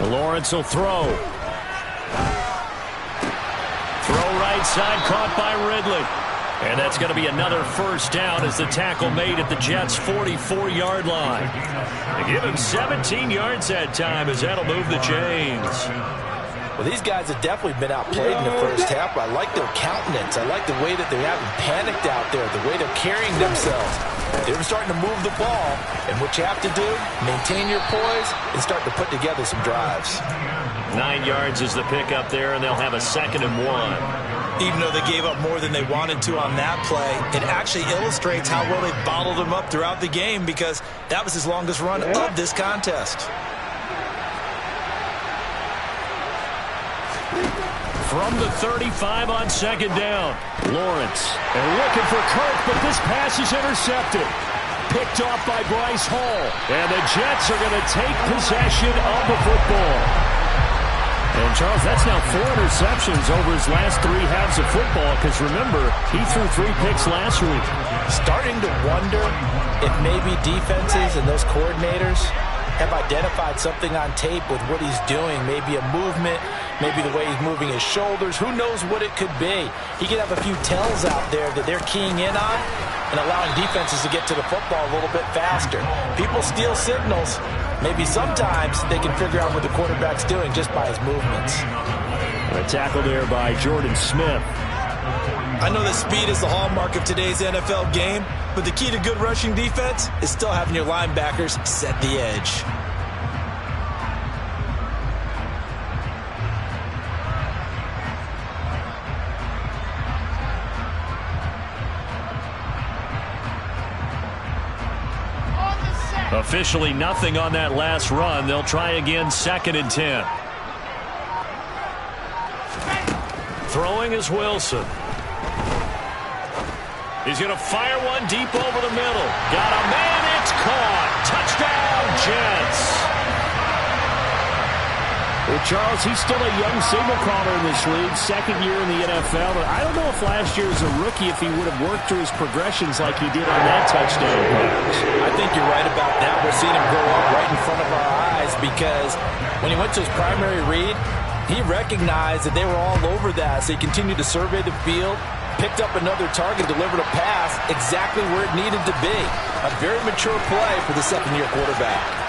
Lawrence will throw. Throw right side, caught by Ridley. And that's going to be another first down as the tackle made at the Jets' 44-yard line. They give him 17 yards that time as that'll move the chains. Well, these guys have definitely been outplayed in the first half, but I like their countenance. I like the way that they haven't panicked out there, the way they're carrying themselves. They're starting to move the ball, and what you have to do, maintain your poise and start to put together some drives. 9 yards is the pickup there, and they'll have a 2nd and 1. Even though they gave up more than they wanted to on that play, it actually illustrates how well they bottled them up throughout the game because that was his longest run of this contest. From the 35 on 2nd down. Lawrence. And looking for Kirk, but this pass is intercepted. Picked off by Bryce Hall. And the Jets are going to take possession of the football. And, Charles, that's now 4 interceptions over his last 3 halves of football because, remember, he threw 3 picks last week. Starting to wonder if maybe defenses and those coordinators have identified something on tape with what he's doing. Maybe a movement, maybe the way he's moving his shoulders. Who knows what it could be? He could have a few tells out there that they're keying in on and allowing defenses to get to the football a little bit faster. People steal signals. Maybe sometimes they can figure out what the quarterback's doing just by his movements. A tackle there by Jordan Smith. I know that speed is the hallmark of today's NFL game, but the key to good rushing defense is still having your linebackers set the edge. Officially nothing on that last run. They'll try again, 2nd and 10. Throwing is Wilson. He's going to fire one deep over the middle. Got a man, it's caught. Touchdown, Jets. Well, Charles, he's still a young signal caller in this league, 2nd year in the NFL. But I don't know if last year as a rookie, if he would have worked through his progressions like he did on that touchdown pass. I think you're right about that. We're seeing him grow up right in front of our eyes because when he went to his primary read, he recognized that they were all over that. So he continued to survey the field, picked up another target, delivered a pass exactly where it needed to be. A very mature play for the 2nd-year quarterback.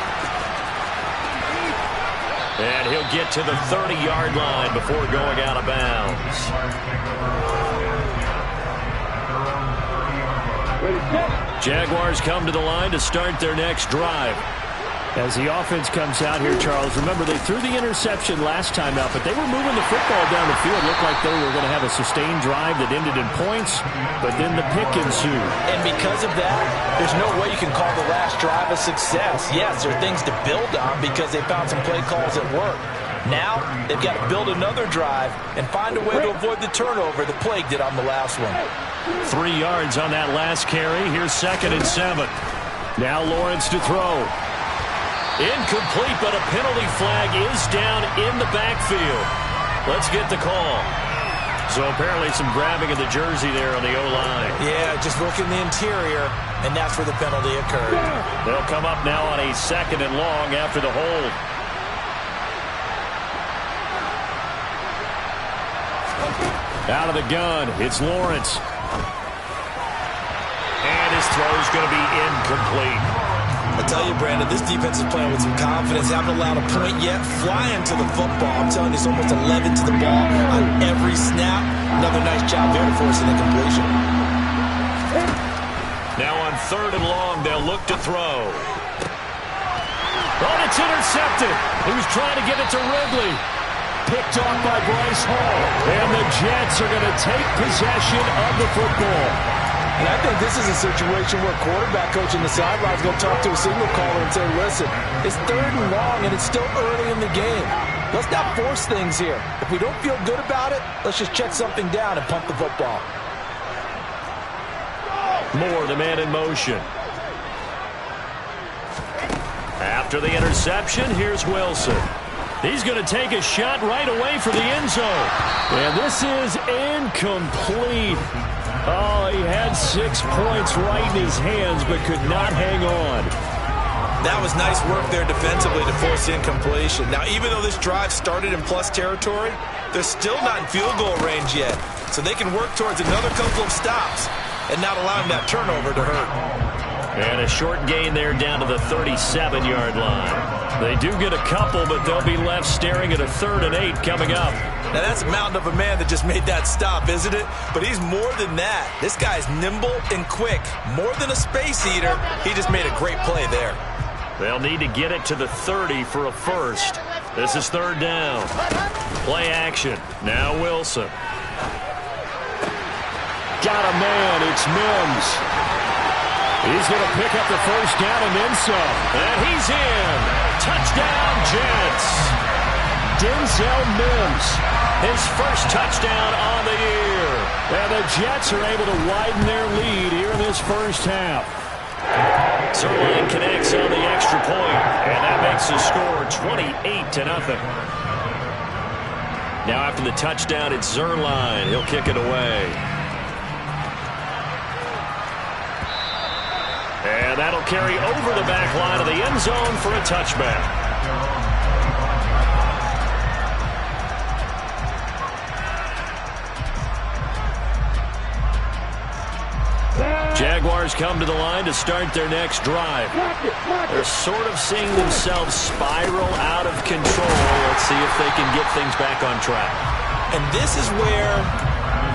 And he'll get to the 30-yard line before going out of bounds. Jaguars come to the line to start their next drive. As the offense comes out here, Charles, remember they threw the interception last time out, but they were moving the football down the field. Looked like they were going to have a sustained drive that ended in points, but then the pick ensued. And because of that, there's no way you can call the last drive a success. Yes, there are things to build on because they found some play calls that work. Now, they've got to build another drive and find a way to avoid the turnover that plagued it on the last one. 3 yards on that last carry. Here's 2nd and 7. Now Lawrence to throw. Incomplete, but a penalty flag is down in the backfield. Let's get the call. So apparently some grabbing of the jersey there on the O-line. Yeah, just looking the interior, and that's where the penalty occurred. They'll come up now on a 2nd and long after the hold. Out of the gun, it's Lawrence. And his throw's going to be incomplete. I tell you, Brandon, this defense is playing with some confidence. Haven't allowed a point yet. Flying to the football. I'm telling you, it's almost 11 to the ball on every snap. Another nice job there forcing the completion. Now on 3rd and long, they'll look to throw. Oh, it's intercepted. He was trying to get it to Ridley. Picked off by Bryce Hall. And the Jets are going to take possession of the football. And I think this is a situation where quarterback coach in the sideline is going to talk to a signal caller and say, listen, it's 3rd and long and it's still early in the game. Let's not force things here. If we don't feel good about it, let's just check something down and pump the football. Moore, the man in motion. After the interception, here's Wilson. He's going to take a shot right away for the end zone. And this is incomplete. Oh, he had 6 points right in his hands, but could not hang on. That was nice work there defensively to force the incompletion. Now, even though this drive started in plus territory, they're still not in field goal range yet. So they can work towards another couple of stops and not allowing that turnover to hurt. And a short gain there down to the 37-yard line. They do get a couple, but they'll be left staring at a 3rd and 8 coming up. Now, that's a mountain of a man that just made that stop, isn't it? But he's more than that. This guy's nimble and quick. More than a space eater, he just made a great play there. They'll need to get it to the 30 for a first. This is 3rd down. Play action. Now Wilson. Got a man. It's Mims. He's going to pick up the first down and then some. And he's in. Touchdown, Jets. Denzel Mims, his first touchdown on the year. And the Jets are able to widen their lead here in this first half. Zuerlein connects on the extra point, and that makes the score 28-0. Now after the touchdown, it's Zuerlein. He'll kick it away. And that'll carry over the back line of the end zone for a touchback. Jaguars come to the line to start their next drive. They're sort of seeing themselves spiral out of control. Let's see if they can get things back on track. And this is where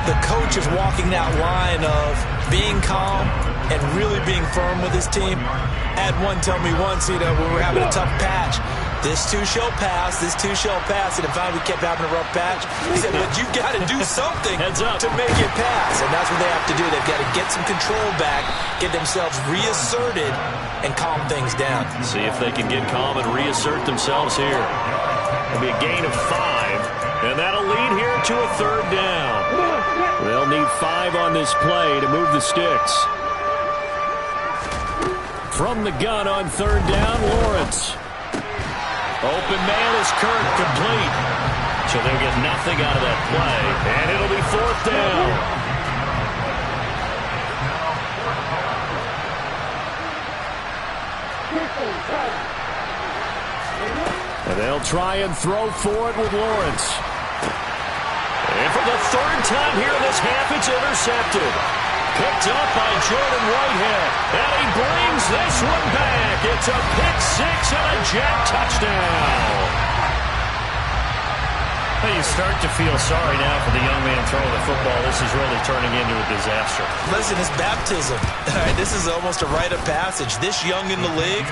the coach is walking that line of being calm and really being firm with his team. I had one tell me once, when we were having a tough patch, this too shall pass, this too shall pass. And finally we kept having a rough patch. He said, but you've got to do something to make it pass. And that's what they have to do. They've got to get some control back, get themselves reasserted, and calm things down. See if they can get calm and reassert themselves here. It'll be a gain of 5, and that'll lead here to a 3rd down. They'll need 5 on this play to move the sticks. From the gun on 3rd down, Lawrence. Open man is Kirk, complete. So they'll get nothing out of that play, and it'll be 4th down. And they'll try and throw for it with Lawrence. And for the 3rd time here in this half, it's intercepted. Picked up by Jordan Whitehead. And he brings this one back. It's a pick 6 and a Jet touchdown. Well, you start to feel sorry now for the young man throwing the football. This is really turning into a disaster. Listen, it's baptism. All right, this is almost a rite of passage. This young in the league,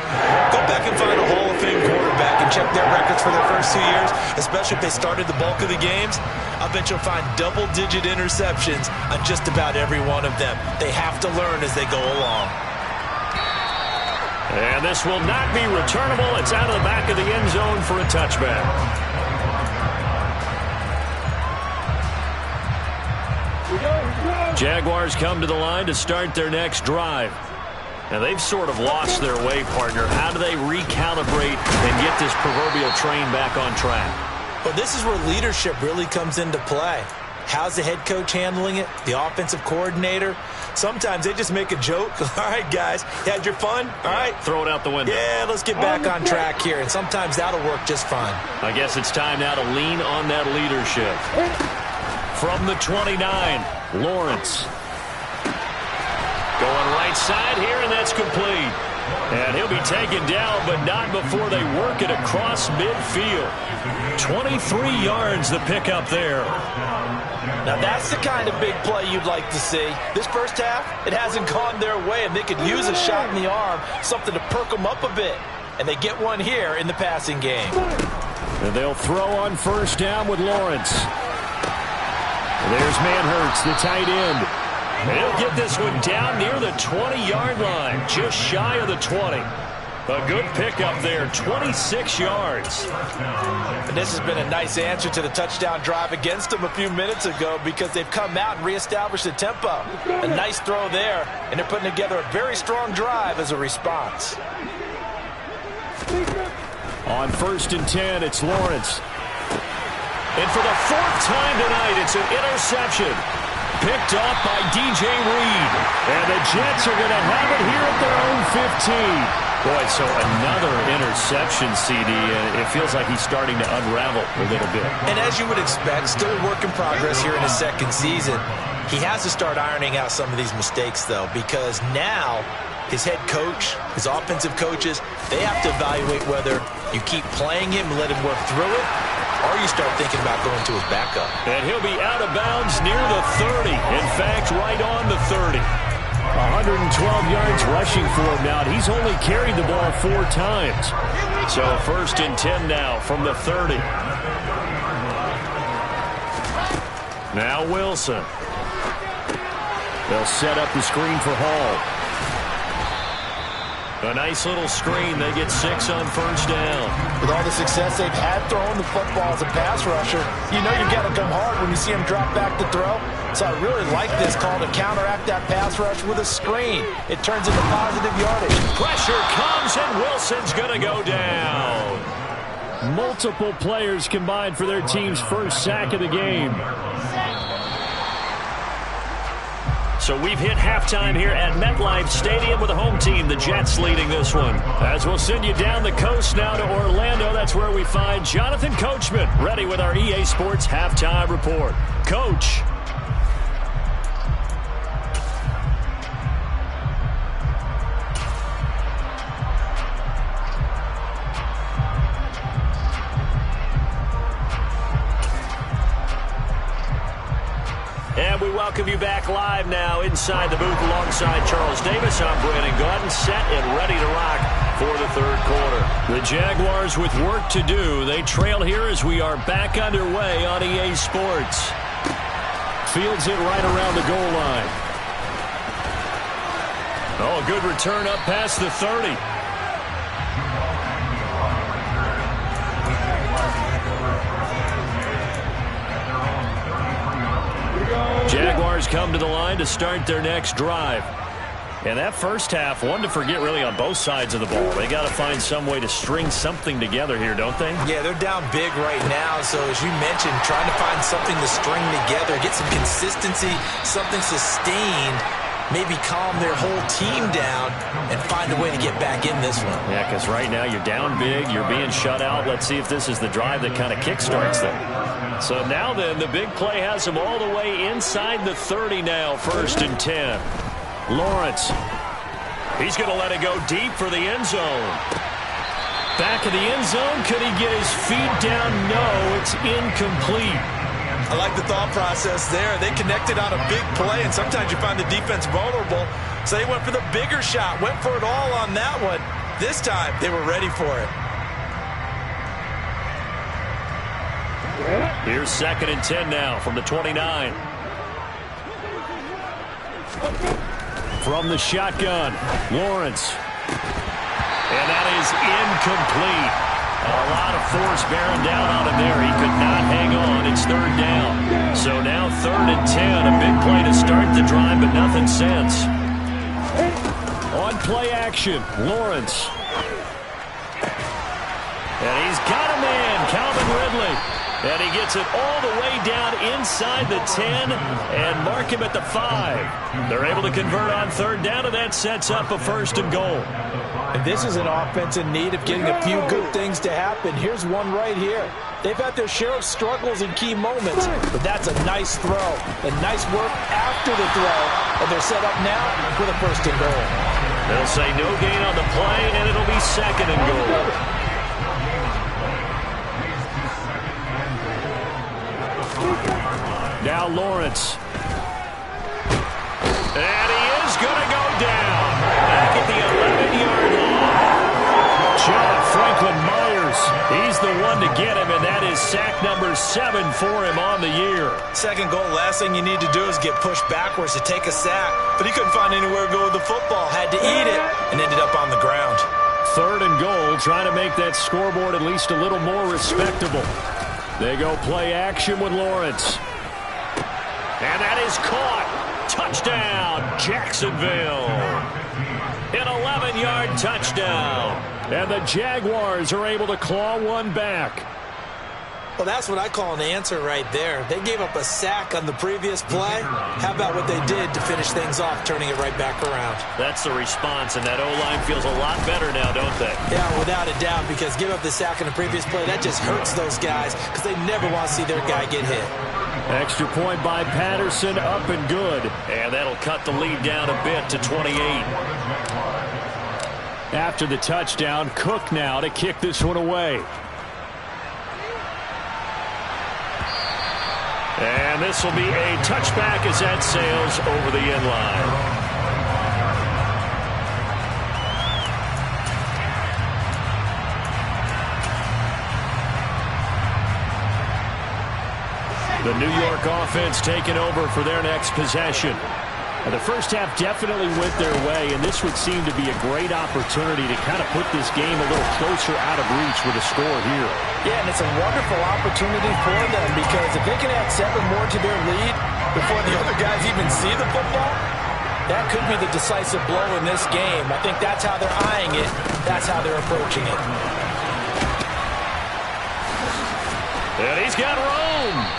go back and find a Hall of Fame quarterback and check their records for their first 2 years, especially if they started the bulk of the games. I bet you'll find double-digit interceptions on just about every one of them. They have to learn as they go along. And this will not be returnable. It's out of the back of the end zone for a touchback. Jaguars come to the line to start their next drive. Now, they've sort of lost their way, partner. How do they recalibrate and get this proverbial train back on track? Well, this is where leadership really comes into play. How's the head coach handling it? The offensive coordinator? Sometimes they just make a joke. All right, guys, you had your fun? All right. Throw it out the window. Yeah, let's get back on track here. And sometimes that'll work just fine. I guess it's time now to lean on that leadership. From the 29, Lawrence. Going right side here, and that's complete. And he'll be taken down, but not before they work it across midfield. 23 yards to pick up there. Now that's the kind of big play you'd like to see. This first half, it hasn't gone their way, and they could use a shot in the arm, something to perk them up a bit. And they get one here in the passing game. And they'll throw on 1st down with Lawrence. There's Manhurts, the tight end. And he'll get this one down near the 20-yard line, just shy of the 20. A good pickup there, 26 yards. And this has been a nice answer to the touchdown drive against them a few minutes ago because they've come out and reestablished the tempo. A nice throw there, and they're putting together a very strong drive as a response. On 1st and 10, it's Lawrence. And for the 4th time tonight, it's an interception. Picked off by DJ Reed. And the Jets are going to have it here at their own 15. Boy, so another interception, CD, and it feels like he's starting to unravel a little bit. And as you would expect, still a work in progress here in his second season. He has to start ironing out some of these mistakes, though, because now his head coach, his offensive coaches, they have to evaluate whether you keep playing him and let him work through it, or you start thinking about going to his backup. And he'll be out of bounds near the 30. In fact, right on the 30. 112 yards rushing for him now. He's only carried the ball 4 times. So 1st and 10 now from the 30. Now Wilson. They'll set up the screen for Hall. A nice little screen. They get 6 on 1st down. With all the success they've had throwing the football as a pass rusher, you know you've got to come hard when you see him drop back to throw. So I really like this call to counteract that pass rush with a screen. It turns into positive yardage. Pressure comes, and Wilson's going to go down. Multiple players combined for their team's first sack of the game. So we've hit halftime here at MetLife Stadium with the home team, the Jets, leading this one. As we'll send you down the coast now to Orlando, that's where we find Jonathan Coachman, ready with our EA Sports Halftime Report. Coach. And we welcome you back live now inside the booth alongside Charles Davis. I'm Brandon Gaudin, set and ready to rock for the 3rd quarter. The Jaguars with work to do. They trail here as we are back underway on EA Sports. Fields it right around the goal line. Oh, a good return up past the 30. Jaguars come to the line to start their next drive. And that first half, one to forget really on both sides of the ball. They got to find some way to string something together here, don't they? Yeah, they're down big right now. So as you mentioned, trying to find something to string together, get some consistency, something sustained, maybe calm their whole team down and find a way to get back in this one. Yeah, because right now you're down big, you're being shut out. Let's see if this is the drive that kind of kickstarts them. So now then, the big play has them all the way inside the 30 now, 1st and 10. Lawrence. He's going to let it go deep for the end zone. Back of the end zone. Could he get his feet down? No, it's incomplete. I like the thought process there. They connected on a big play, and sometimes you find the defense vulnerable. So they went for the bigger shot, went for it all on that one. This time, they were ready for it. Here's 2nd and 10 now from the 29. From the shotgun, Lawrence. And that is incomplete. A lot of force bearing down on him there. He could not hang on. It's 3rd down. So now 3rd and 10. A big play to start the drive, but nothing since. On play action, Lawrence. And he's got a man, Calvin Ridley. And he gets it all the way down inside the 10 and mark him at the 5. They're able to convert on 3rd down, and that sets up a 1st and goal. And this is an offense in need of getting a few good things to happen. Here's one right here. They've had their share of struggles in key moments, but that's a nice throw. A nice work after the throw, and they're set up now with a 1st and goal. They'll say no gain on the play, and it'll be 2nd and goal. Now Lawrence. And he is going to go down. Back at the 11-yard line. John Franklin Myers. He's the one to get him, and that is sack number 7 for him on the year. 2nd goal, last thing you need to do is get pushed backwards to take a sack. But he couldn't find anywhere to go with the football. Had to eat it and ended up on the ground. 3rd and goal, trying to make that scoreboard at least a little more respectable. They go play action with Lawrence. And that is caught. Touchdown, Jacksonville. An 11-yard touchdown. And the Jaguars are able to claw one back. Well, that's what I call an answer right there. They gave up a sack on the previous play. How about what they did to finish things off, turning it right back around? That's the response, and that O-line feels a lot better now, don't they? Yeah, without a doubt, because give up the sack on the previous play, that just hurts those guys because they never want to see their guy get hit. Extra point by Patterson, up and good. And that'll cut the lead down a bit to 28. After the touchdown, Cook now to kick this one away. And this will be a touchback as that sails over the end line. The New York offense taking over for their next possession. And the first half definitely went their way, and this would seem to be a great opportunity to kind of put this game a little closer out of reach with a score here. Yeah, and it's a wonderful opportunity for them because if they can add 7 more to their lead before the other guys even see the football, that could be the decisive blow in this game. I think that's how they're eyeing it. That's how they're approaching it. And he's got room.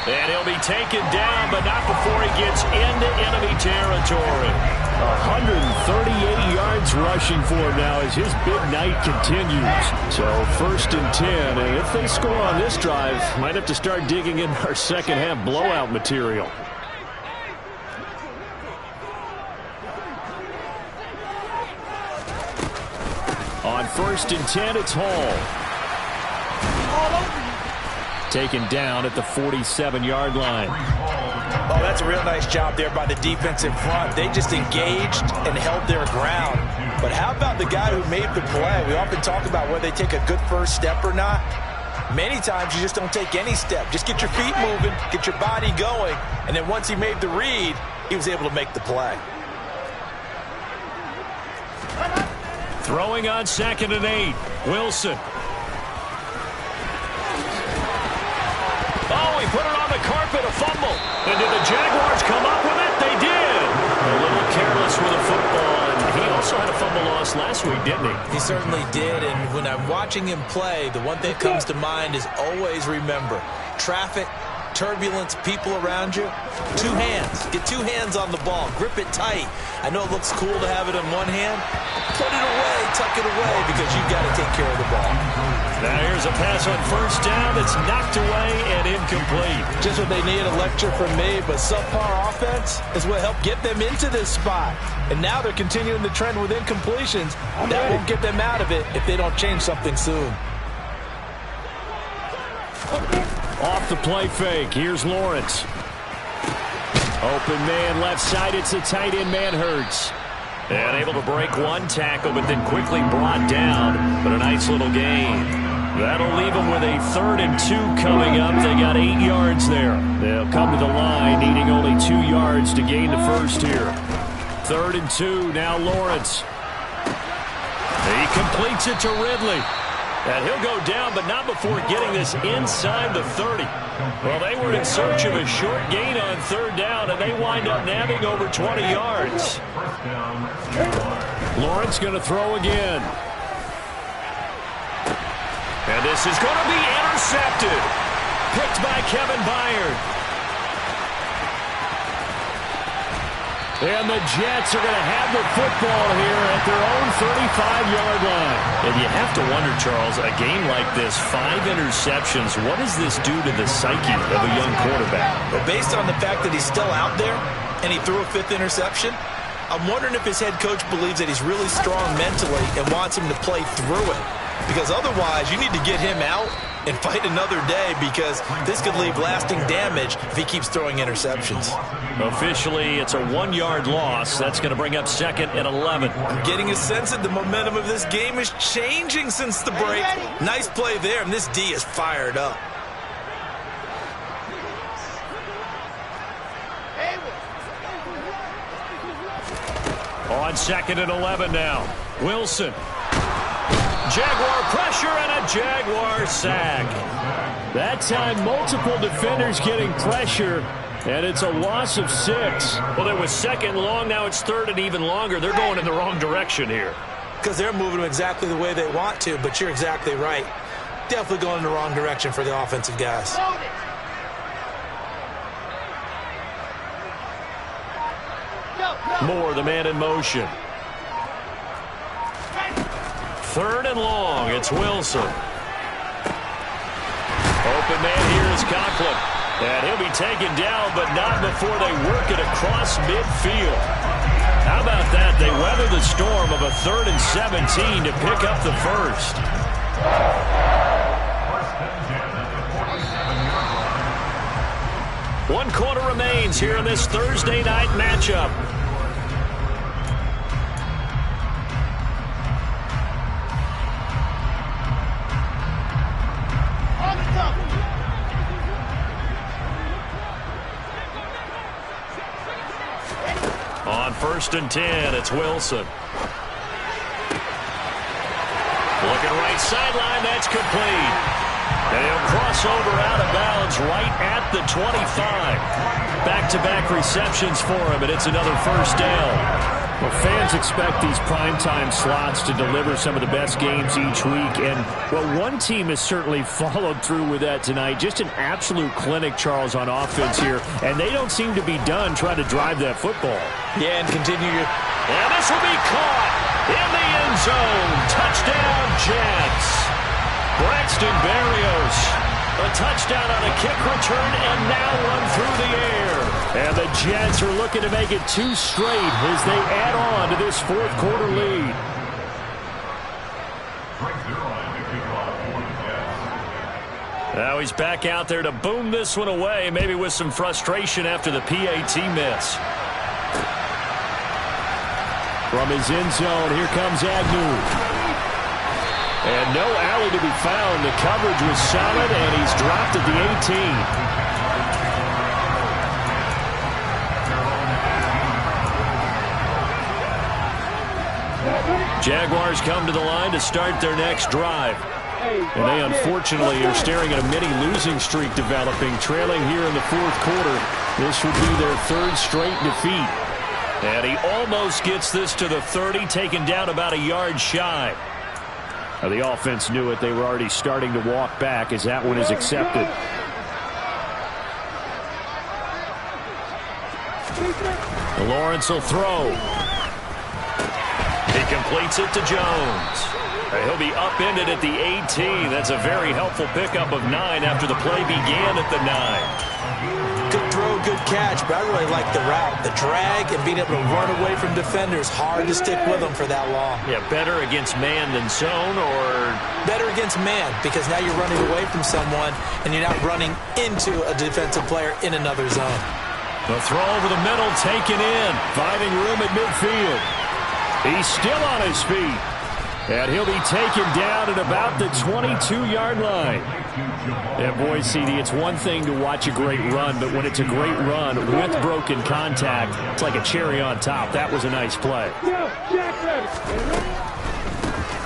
And he'll be taken down, but not before he gets into enemy territory. 138 yards rushing for him now as his big night continues. So 1st and 10, and if they score on this drive, might have to start digging in our second half blowout material. On 1st and 10, it's Hall. Taken down at the 47-yard line. Oh, that's a real nice job there by the defense in front. They just engaged and held their ground. But how about the guy who made the play? We often talk about whether they take a good first step or not. Many times you just don't take any step. Just get your feet moving, get your body going, and then once he made the read, he was able to make the play. Throwing on 2nd and 8, Wilson. Oh, he put it on the carpet, a fumble. And did the Jaguars come up with it? They did. A little careless with a football, and he also had a fumble loss last week, didn't he? He certainly did, and when I'm watching him play, the one thing that comes to mind is always remember, traffic, turbulence, people around you, 2 hands. Get 2 hands on the ball. Grip it tight. I know it looks cool to have it in one hand. Put it away, tuck it away, because you've got to take care of the ball. Now here's a pass on 1st down that's knocked away and incomplete. Just what they need, a lecture from me, but subpar offense is what helped get them into this spot. And now they're continuing the trend with incompletions. That won't get them out of it if they don't change something soon. Off the play fake, here's Lawrence. Open man left side, it's a tight end, Manhertz. And able to break 1 tackle, but then quickly brought down. But a nice little gain. That'll leave them with a 3rd and 2 coming up. They got 8 yards there. They'll come to the line, needing only 2 yards to gain the first here. 3rd and 2, now Lawrence. He completes it to Ridley. And he'll go down, but not before getting this inside the 30. Well, they were in search of a short gain on 3rd down, and they wind up nabbing over 20 yards. Lawrence going to throw again. And this is going to be intercepted. Picked by Kevin Byard. And the Jets are going to have the football here at their own 35-yard line. And you have to wonder, Charles, a game like this, 5 interceptions, what does this do to the psyche of a young quarterback? Well, based on the fact that he's still out there and he threw a 5th interception, I'm wondering if his head coach believes that he's really strong mentally and wants him to play through it. Because otherwise, you need to get him out and fight another day, because this could leave lasting damage if he keeps throwing interceptions. Officially, it's a 1-yard loss. That's going to bring up 2nd and 11. I'm getting a sense that the momentum of this game is changing since the break. Nice play there, and this D is fired up. On 2nd and 11 now. Wilson. Jaguar pressure and a Jaguar sack. That time, multiple defenders getting pressure, and it's a loss of 6. Well, there was 2nd long. Now it's 3rd and even longer. They're going in the wrong direction here. Because they're moving them exactly the way they want to, but you're exactly right. definitely going in the wrong direction for the offensive guys. Moore, the man in motion. 3rd and long. It's Wilson. Open man here is Conklin. And he'll be taken down, but not before they work it across midfield. How about that? They weather the storm of a 3rd and 17 to pick up the first. One quarter remains here in this Thursday night matchup. On 1st and 10, it's Wilson. Looking right sideline, that's complete. And he'll cross over out of bounds right at the 25. Back-to-back receptions for him, and it's another first down. Well, fans expect these primetime slots to deliver some of the best games each week. And, well, one team has certainly followed through with that tonight. Just an absolute clinic, Charles, on offense here. And they don't seem to be done trying to drive that football. Yeah, and continue your... And this will be caught in the end zone. Touchdown, Jets. Braxton Berrios. A touchdown on a kick return and now one through the air. And the Jets are looking to make it 2 straight as they add on to this 4th quarter lead. Now he's back out there to boom this one away, maybe with some frustration after the PAT miss. From his end zone, here comes Agnew. And no alley to be found. The coverage was solid, and he's dropped at the 18. Jaguars come to the line to start their next drive. And they unfortunately are staring at a mini losing streak developing, trailing here in the 4th quarter. This would be their 3rd straight defeat. And he almost gets this to the 30, taken down about a yard shy. Now, the offense knew it. They were already starting to walk back as that one is accepted. Lawrence will throw. He completes it to Jones. He'll be upended at the 18. That's a very helpful pickup of 9 after the play began at the 9. Good throw, good catch, but I really like the route. The drag and being able to run away from defenders, hard to stick with them for that long. Yeah, better against man than zone, or? Better against man, because now you're running away from someone and you're not running into a defensive player in another zone. The throw over the middle taken in, finding room at midfield. He's still on his feet. And he'll be taken down at about the 22-yard line. And boy, CD, it's one thing to watch a great run, but when it's a great run with broken contact, it's like a cherry on top. That was a nice play.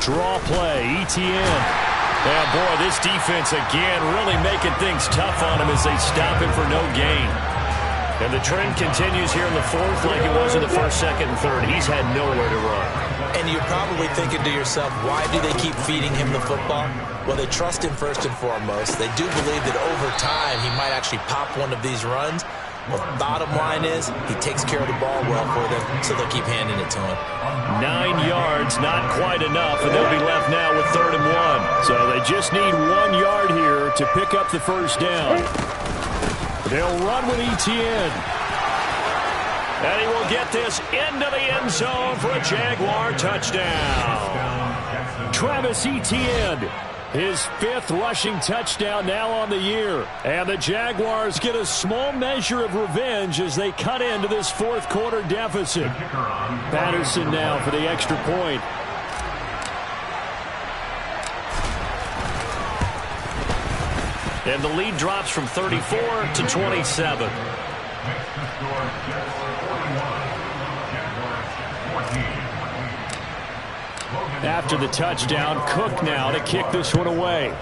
Draw play, ETN. Yeah, boy, this defense again really making things tough on him as they stop him for no gain. And the trend continues here in the 4th like it was in the 1st, 2nd, and 3rd. He's had nowhere to run. And you're probably thinking to yourself, why do they keep feeding him the football? Well, they trust him first and foremost. They do believe that over time he might actually pop one of these runs. Well, bottom line is he takes care of the ball well for them, so they'll keep handing it to him. 9 yards, not quite enough, and they'll be left now with 3rd and 1. So they just need 1 yard here to pick up the first down. They'll run with ETN. And he will get this into the end zone for a Jaguar touchdown. Travis Etienne, his 5th rushing touchdown now on the year. And the Jaguars get a small measure of revenge as they cut into this 4th quarter deficit. Patterson now for the extra point. And the lead drops from 34 to 27. After the touchdown, Cook now to kick this one away.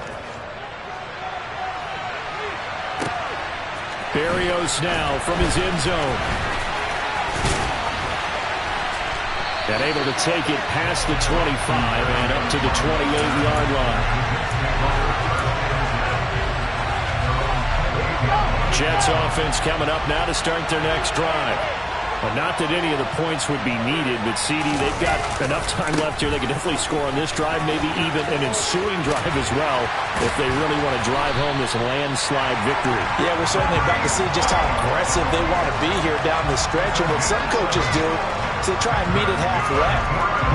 Berrios now from his end zone. And able to take it past the 25 and up to the 28-yard line. Jets offense coming up now to start their next drive. Well, not that any of the points would be needed, but CD, they've got enough time left here. They can definitely score on this drive, maybe even an ensuing drive as well, if they really want to drive home this landslide victory. Yeah, we're certainly about to see just how aggressive they want to be here down the stretch. And what some coaches do is they try and meet it halfway,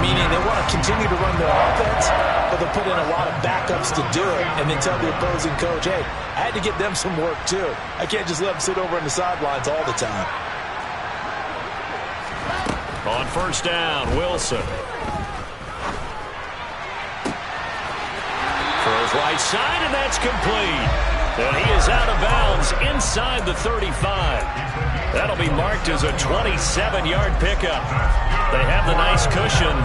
meaning they want to continue to run their offense, but they'll put in a lot of backups to do it, and then tell the opposing coach, hey, I had to get them some work too. I can't just let them sit over on the sidelines all the time. On first down, Wilson. Throws right side, and that's complete. And he is out of bounds inside the 35. That'll be marked as a 27-yard pickup. They have the nice cushion.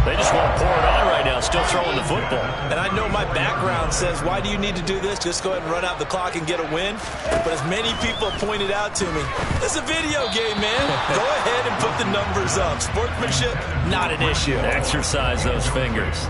They just want to pour it on right now, still throwing the football. And I know my background says, why do you need to do this? Just go ahead and run out the clock and get a win. But as many people pointed out to me, it's a video game, man. Go ahead and put the numbers up. Sportsmanship, not an issue. Exercise those fingers.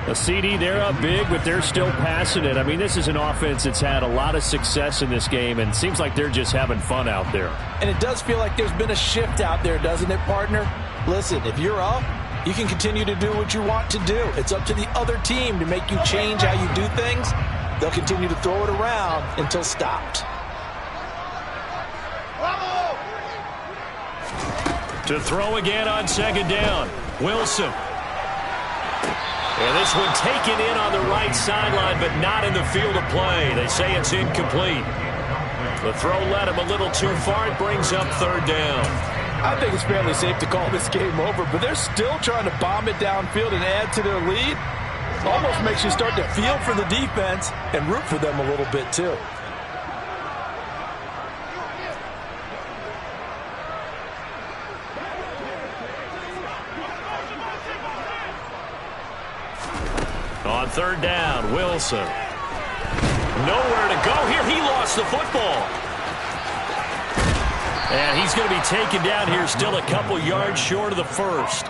The CD, they're up big, but they're still passing it. I mean, this is an offense that's had a lot of success in this game, and it seems like they're just having fun out there. And it does feel like there's been a shift out there, doesn't it, partner? Listen, if you're up, you can continue to do what you want to do. It's up to the other team to make you change how you do things. They'll continue to throw it around until stopped. To throw again on second down, Wilson. And this one taken in on the right sideline, but not in the field of play. They say it's incomplete. The throw led him a little too far. It brings up third down. I think it's fairly safe to call this game over, but they're still trying to bomb it downfield and add to their lead. Almost makes you start to feel for the defense and root for them a little bit, too. On third down, Wilson. Nowhere to go here. He lost the football. And he's going to be taken down here still a couple yards short of the first.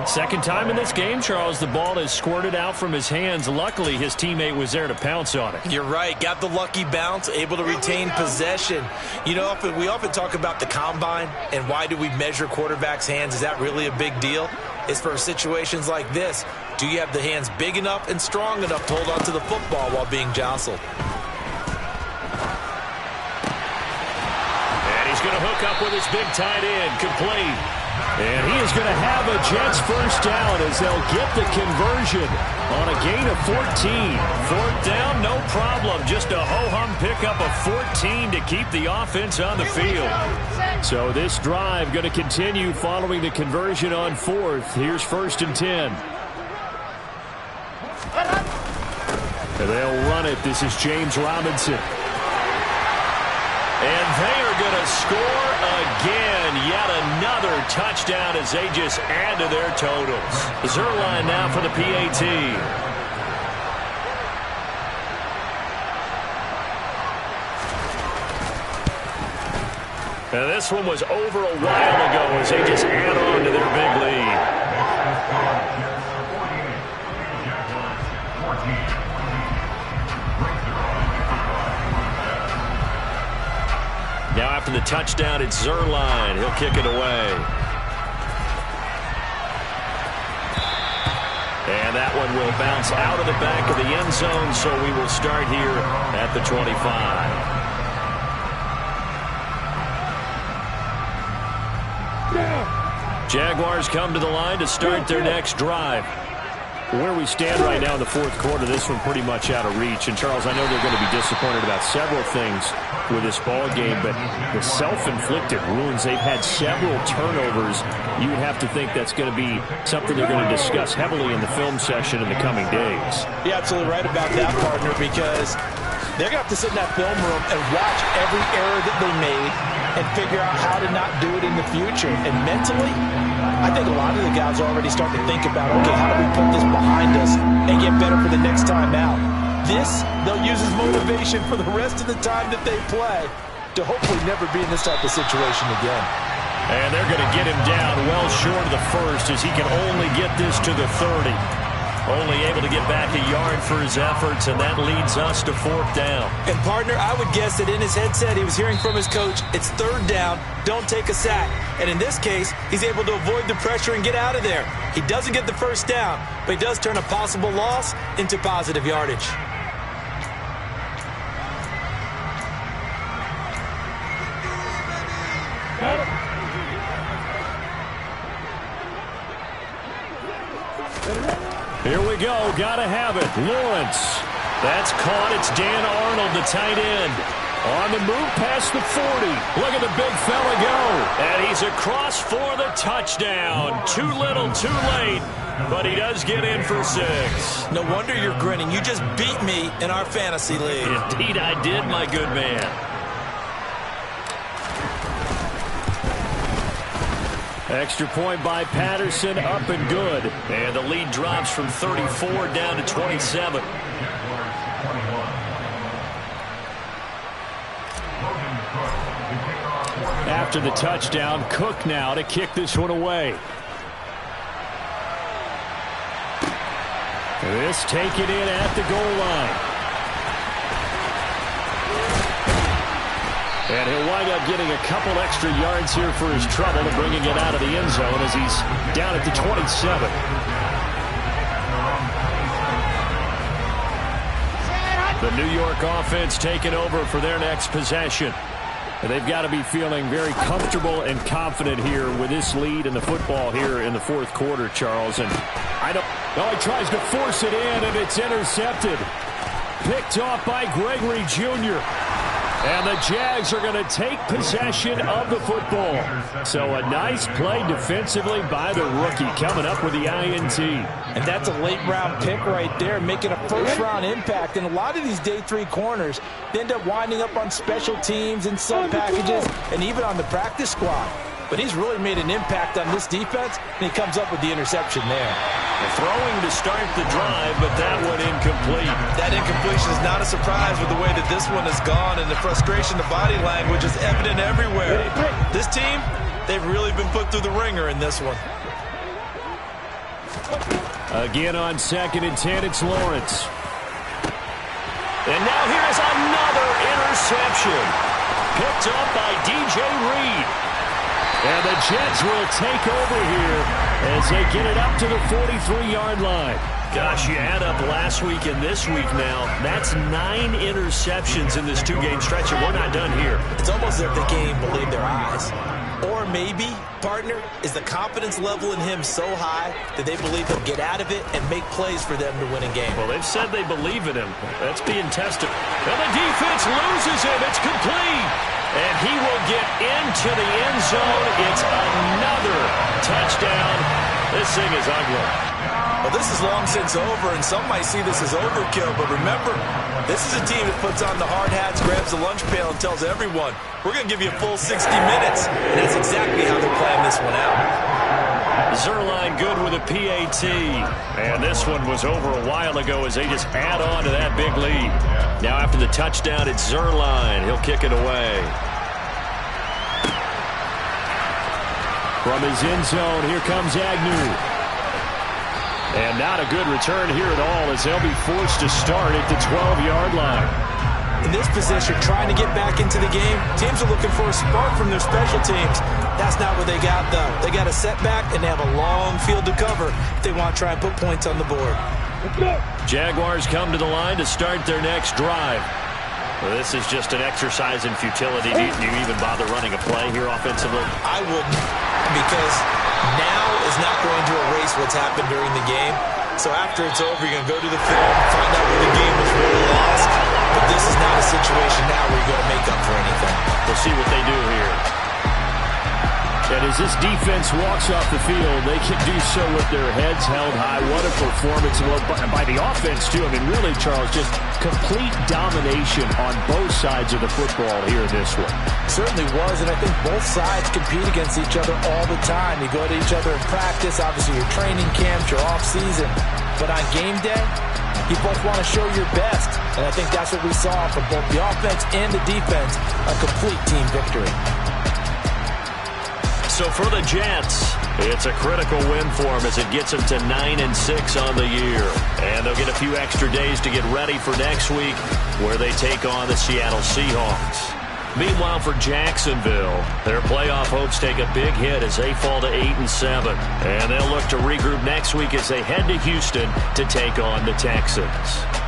Second time in this game, Charles, the ball has squirted out from his hands. Luckily, his teammate was there to pounce on it. You're right. Got the lucky bounce, able to retain possession. You know, we often talk about the combine and why do we measure quarterbacks' hands. Is that really a big deal? It's for situations like this. Do you have the hands big enough and strong enough to hold on to the football while being jostled? And he's going to hook up with his big tight end, complete. And he is going to have a Jets first down as they'll get the conversion on a gain of 14. Fourth down, no problem. Just a ho-hum pickup of 14 to keep the offense on the field. So this drive going to continue following the conversion on fourth. Here's first and 10. And they'll run it. This is James Robinson. And they are going to score again. Yet another touchdown as they just add to their totals. Zuerlein now for the PAT. And this one was over a while ago as they just add on to their big lead. Now after the touchdown, it's Zuerlein. He'll kick it away. And that one will bounce out of the back of the end zone, so we will start here at the 25. Jaguars come to the line to start their next drive. Where we stand right now in the fourth quarter, this one pretty much out of reach. And, Charles, I know they're going to be disappointed about several things with this ball game, but the self-inflicted wounds, they've had several turnovers. You would have to think that's going to be something they're going to discuss heavily in the film session in the coming days. You're absolutely right about that, partner, because they're going to have to sit in that film room and watch every error that they made and figure out how to not do it in the future. And mentally, I think a lot of the guys are already starting to think about, okay, how do we put this behind us and get better for the next time out? This, they'll use as motivation for the rest of the time that they play to hopefully never be in this type of situation again. And they're going to get him down well short of the first as he can only get this to the 30. Only able to get back a yard for his efforts, and that leads us to 4th down. And, partner, I would guess that in his headset he was hearing from his coach, it's 3rd down, don't take a sack. And in this case, he's able to avoid the pressure and get out of there. He doesn't get the 1st down, but he does turn a possible loss into positive yardage. Here we go. Got to have it. Lawrence. That's caught. It's Dan Arnold, the tight end. On the move past the 40. Look at the big fella go. And he's across for the touchdown. Too little, too late. But he does get in for 6. No wonder you're grinning. You just beat me in our fantasy league. Indeed I did, my good man. Extra point by Patterson, up and good. And the lead drops from 34 down to 27. After the touchdown, Cook now to kick this one away. This taken in at the goal line. And he'll wind up getting a couple extra yards here for his trouble and bringing it out of the end zone as he's down at the 27. The New York offense taking over for their next possession. And they've got to be feeling very comfortable and confident here with this lead and the football here in the 4th quarter, Charles. And he tries to force it in, and it's intercepted. Picked off by Gregory Jr. And the Jags are going to take possession of the football. So a nice play defensively by the rookie coming up with the INT. And that's a late-round pick right there, making a first-round impact. And a lot of these day 3 corners, they end up winding up on special teams and sub packages and even on the practice squad. But he's really made an impact on this defense, and he comes up with the interception there. Throwing to start the drive, but that one incomplete. That incompletion is not a surprise with the way that this one has gone, and the frustration, the body language is evident everywhere. This team, they've really been put through the ringer in this one. Again on 2nd and 10, it's Lawrence. And now here's another interception. Picked up by DJ Reed. And the Jets will take over here as they get it up to the 43-yard line. Gosh, you add up last week and this week now. That's 9 interceptions in this 2-game stretch, and we're not done here. It's almost as if they can't even believe their eyes. Or maybe, partner, is the confidence level in him so high that they believe he'll get out of it and make plays for them to win a game. Well, they've said they believe in him. That's being tested. And the defense loses him. It's complete. And he will get into the end zone. It's another touchdown. This thing is ugly. Well, this is long since over, and some might see this as overkill. But remember, this is a team that puts on the hard hats, grabs the lunch pail, and tells everyone, we're going to give you a full 60 minutes. And that's exactly how they're playing this one out. Zuerlein good with a PAT. And this one was over a while ago as they just add on to that big lead. Now after the touchdown, it's Zuerlein. He'll kick it away. From his end zone, here comes Agnew. And not a good return here at all as they'll be forced to start at the 12-yard line. In this position, trying to get back into the game, teams are looking for a spark from their special teams. That's not what they got, though. They got a setback, and they have a long field to cover if they want to try and put points on the board. Jaguars come to the line to start their next drive. Well, this is just an exercise in futility. Do you even bother running a play here offensively? I wouldn't, because now is not going to erase what's happened during the game. So after it's over, you're going to go to the film, find out where the game was really lost. But this is not a situation now where you're going to make up for anything. We'll see what they do here. And as this defense walks off the field, they can do so with their heads held high. What a performance by the offense, too. I mean, really, Charles, just complete domination on both sides of the football here in this one. Certainly was, and I think both sides compete against each other all the time. You go to each other in practice, obviously your training camps, your off-season. But on game day, you both want to show your best. And I think that's what we saw from both the offense and the defense, a complete team victory. So for the Jets, It's a critical win for them as it gets them to 9-6 on the year. And they'll get a few extra days to get ready for next week where they take on the Seattle Seahawks. Meanwhile, for Jacksonville, their playoff hopes take a big hit as they fall to 8-7. And they'll look to regroup next week as they head to Houston to take on the Texans.